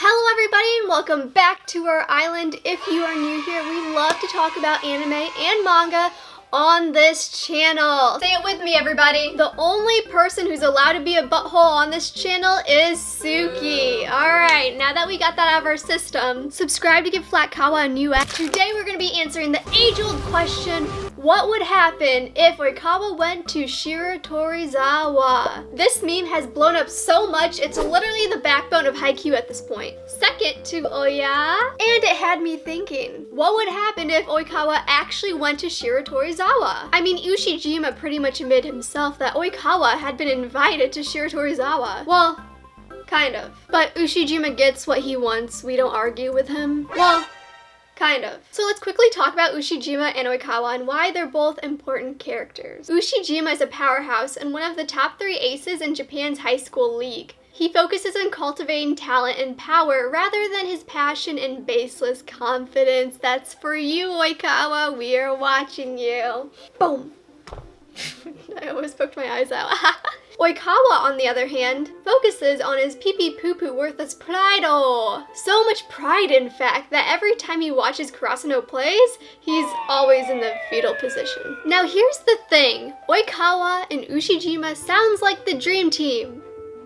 Hello everybody and welcome back to our island. If you are new here, we love to talk about anime and manga on this channel. Say it with me, everybody. The only person who's allowed to be a butthole on this channel is Suki. Alright, now that we got that out of our system, subscribe to give Flat Kawa a new act. Today we're going to be answering the age-old question, what would happen if Oikawa went to Shiratorizawa? This meme has blown up so much, it's literally the backbone of Haikyuu at this point. Second to Oya, and it had me thinking, what would happen if Oikawa actually went to Shiratorizawa? I mean, Ushijima pretty much admitted himself that Oikawa had been invited to Shiratorizawa. Well, kind of. But Ushijima gets what he wants, we don't argue with him. Well, kind of. So let's quickly talk about Ushijima and Oikawa and why they're both important characters. Ushijima is a powerhouse and one of the top 3 aces in Japan's high school league. He focuses on cultivating talent and power rather than his passion and baseless confidence. That's for you, Oikawa. We are watching you. Boom. I almost poked my eyes out. Oikawa, on the other hand, focuses on his pee-pee-poo-poo worthless pride. So much pride, in fact, that every time he watches Kurasuno plays, he's always in the fetal position. Now here's the thing. Oikawa and Ushijima sounds like the dream team,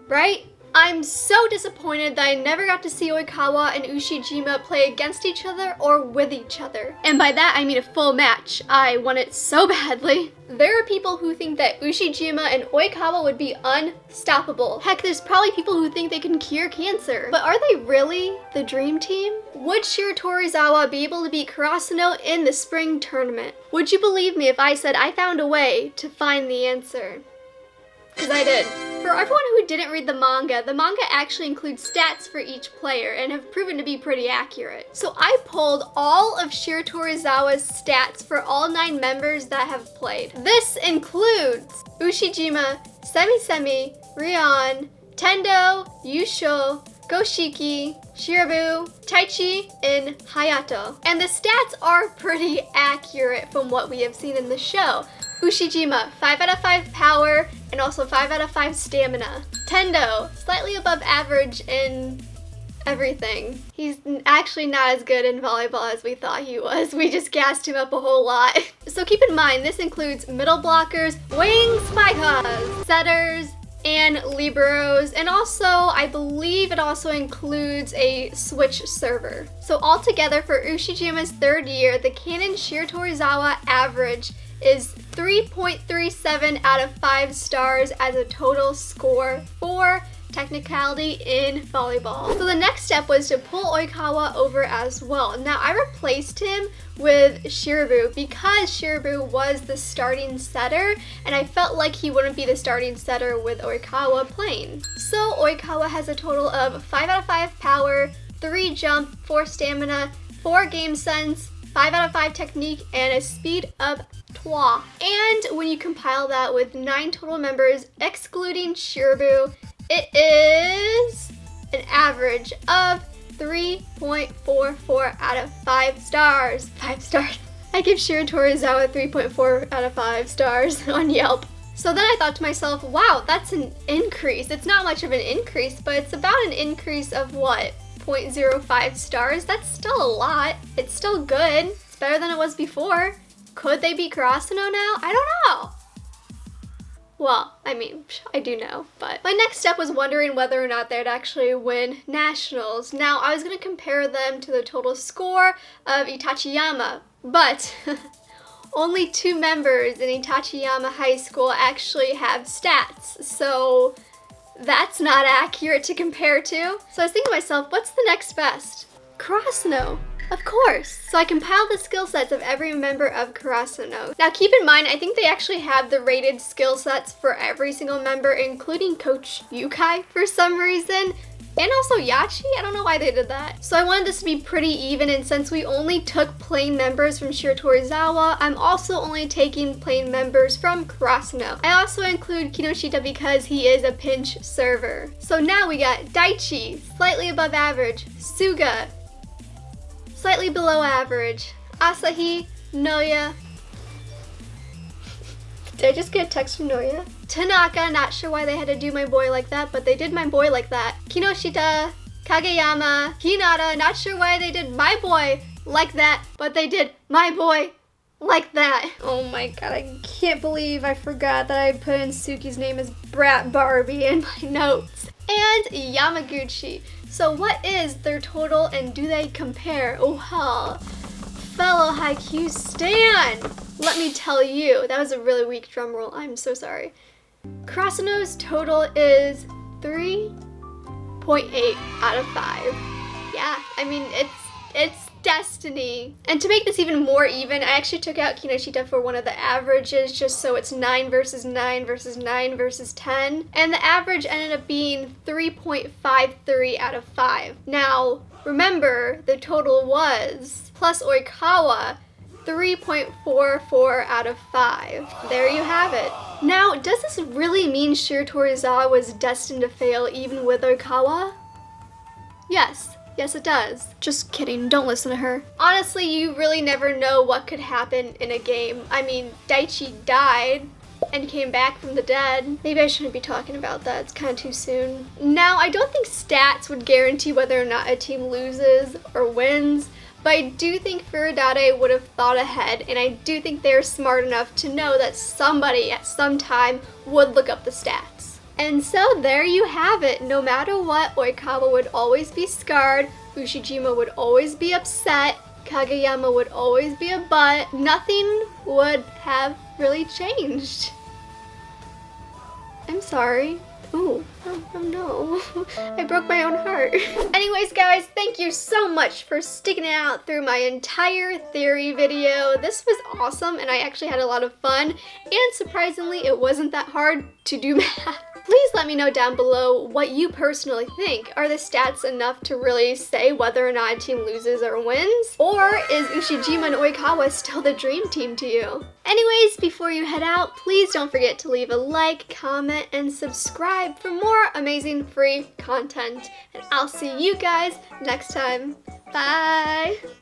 right? I'm so disappointed that I never got to see Oikawa and Ushijima play against each other or with each other. And by that I mean a full match. I want it so badly. There are people who think that Ushijima and Oikawa would be unstoppable. Heck, there's probably people who think they can cure cancer. But are they really the dream team? Would Shiratorizawa be able to beat Kurasuno in the spring tournament? Would you believe me if I said I found a way to find the answer? Because I did. For everyone who didn't read the manga actually includes stats for each player and have proven to be pretty accurate. So I pulled all of Shiratorizawa's stats for all 9 members that have played. This includes Ushijima, Semi-Semi, Rion, Tendo, Yusho, Goshiki, Shirabu, Taichi, and Hayato. And the stats are pretty accurate from what we have seen in the show. Ushijima, 5 out of 5 power, and also 5 out of 5 stamina. Tendo, slightly above average in everything. He's actually not as good in volleyball as we thought he was. We just gassed him up a whole lot. So keep in mind, this includes middle blockers, wing spikers, setters, and liberos, and also, I believe it also includes a switch server. So altogether for Ushijima's 3rd year, the canon Shiratorizawa average is 3.37 out of 5 stars as a total score for technicality in volleyball. So the next step was to pull Oikawa over as well. Now I replaced him with Shirabu because Shirabu was the starting setter and I felt like he wouldn't be the starting setter with Oikawa playing. So Oikawa has a total of 5 out of 5 power, 3 jump, 4 stamina, 4 game sense, 5 out of 5 technique, and a speed of 3. And when you compile that with 9 total members, excluding Shirabu, it is an average of 3.44 out of 5 stars. 5 stars. I give Shiratorizawa 3.4 out of 5 stars on Yelp. So then I thought to myself, wow, that's an increase. It's not much of an increase, but it's about an increase of what? 0.05 stars? That's still a lot. It's still good. It's better than it was before. Could they beat Kurasuno now? I don't know. Well, I mean, I do know, but my next step was wondering whether or not they'd actually win nationals. Now, I was going to compare them to the total score of Itachiyama, but only 2 members in Itachiyama High School actually have stats, so that's not accurate to compare to. So I was thinking to myself, what's the next best? Kurasuno. Of course. So I compiled the skill sets of every member of Kurasuno. Now keep in mind, I think they actually have the rated skill sets for every single member, including Coach Yukai for some reason, and also Yachi. I don't know why they did that. So I wanted this to be pretty even, and since we only took plain members from Shiratorizawa, I'm also only taking plain members from Kurasuno. I also include Kinoshita because he is a pinch server. So now we got Daichi, slightly above average, Suga, slightly below average, Asahi, Noya. Did I just get a text from Noya? Tanaka, not sure why they had to do my boy like that, but they did my boy like that. Kinoshita, Kageyama, Hinata, not sure why they did my boy like that, but they did my boy like that. Oh my god, I can't believe I forgot that I put in Suki's name as Brat Barbie in my notes. And Yamaguchi. So what is their total and do they compare? Oh hell. Fellow Haikyuu stan! Let me tell you, that was a really weak drum roll. I'm so sorry. Kurasuno's total is 3.8 out of 5. Yeah, I mean, it's destiny. And to make this even more even, I actually took out Kinoshita for one of the averages just so it's 9 versus 9 versus 9 versus 10. And the average ended up being 3.53 out of 5. Now, remember, the total was, plus Oikawa, 3.44 out of 5. There you have it. Now, does this really mean Shiratorizawa was destined to fail even with Oikawa? Yes. Yes, it does. Just kidding, don't listen to her. Honestly, you really never know what could happen in a game. I mean, Daichi died and came back from the dead. Maybe I shouldn't be talking about that, it's kind of too soon. Now, I don't think stats would guarantee whether or not a team loses or wins, but I do think Furodate would have thought ahead, and I do think they're smart enough to know that somebody at some time would look up the stats. And so there you have it. No matter what, Oikawa would always be scarred, Ushijima would always be upset, Kageyama would always be a butt. Nothing would have really changed. I'm sorry. Ooh, oh no, I broke my own heart. Anyways guys, thank you so much for sticking it out through my entire theory video. This was awesome and I actually had a lot of fun, and surprisingly it wasn't that hard to do math. Please let me know down below what you personally think. Are the stats enough to really say whether or not a team loses or wins? Or is Ushijima and Oikawa still the dream team to you? Anyways, before you head out, please don't forget to leave a like, comment, and subscribe for more amazing free content. And I'll see you guys next time. Bye!